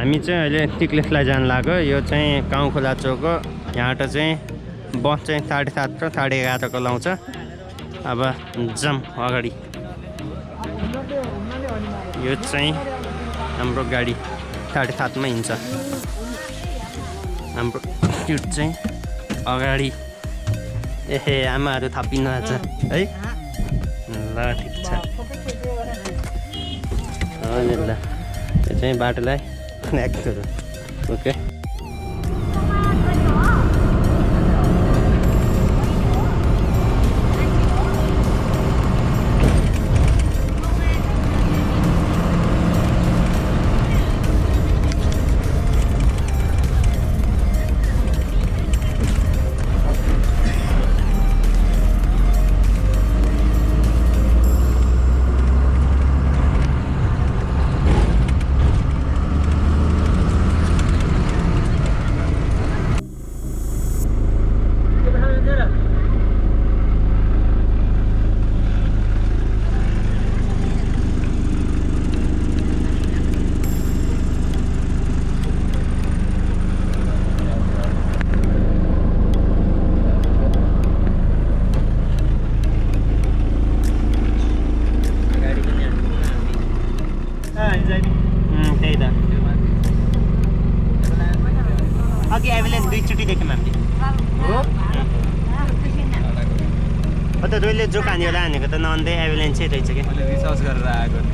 हामी चाहिँ अहिले टिक्लेसलाई जान लाग्यो। यो चाहिँ गाउँखोला चोक हो। यहाँबाट चाहिँ बस चाहिँ 7:30 र 11:30 को लाउँछ। अब जाम अगाडि। यो चाहिँ हाम्रो गाडी 7:30 मा हिँड्छ। हाम्रो ट्युट चाहिँ अगाडि। एहे आमाहरू थपिन आज है। ल ठिक छ। हजुर ल यो चाहिँ बाटोलाई ओके। त्यही त अघि एभेलेन्स 2 चोटि देख्यौँ हामीले हो। त तैँले जो हान्यो होला हानेको त नअन्दै एभेलेन्सै रहेछ क्या। मैले रिसर्च गरेर आएको नि।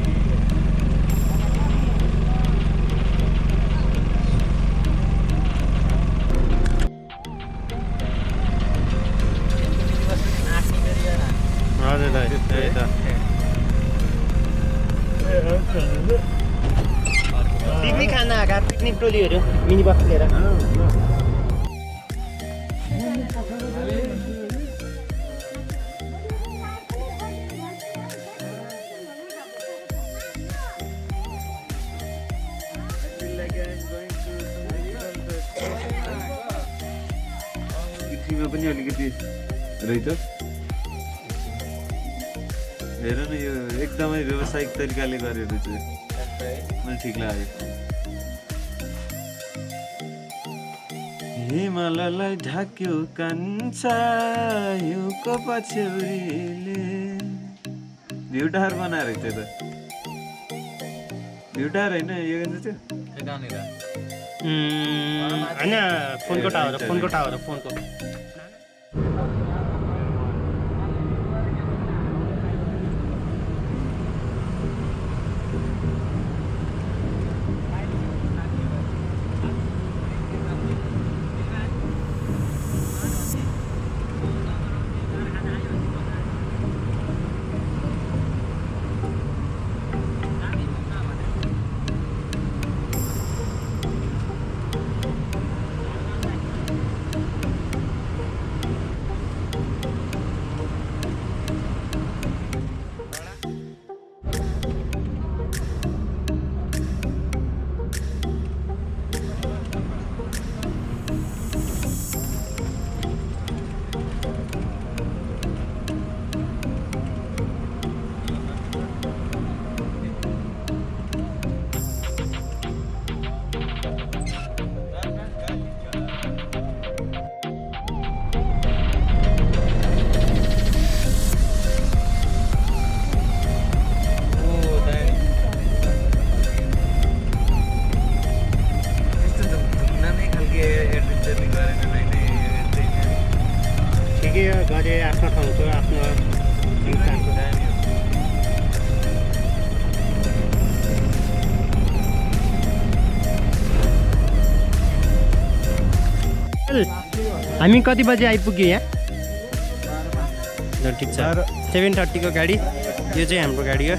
हजुर दाइ त्यही त। पिकनिक खान आएका पिकनिक टोलीहरू मिनी बस लिएर। पृथ्वीमा पनि अलिकति रहेछ। हेर न यो एकदमै व्यावसायिक तरिकाले गरेर चाहिँ मलाई ठिक लाग्यो। हिमालयलाई ढाक्यो कान्छा हिउँको पछ्यौरीले। भ्युटार बनाएर त्यो त भ्युटार होइन यो चाहिँ होइन फोनको टावर फोनको टावर फोनको। गरे आफ्नो ठाउँको आफ्नो हामी कति बजे आइपुग्यो यहाँ? ठिक छ 7:30 को गाडी। यो चाहिँ हाम्रो गाडी हो।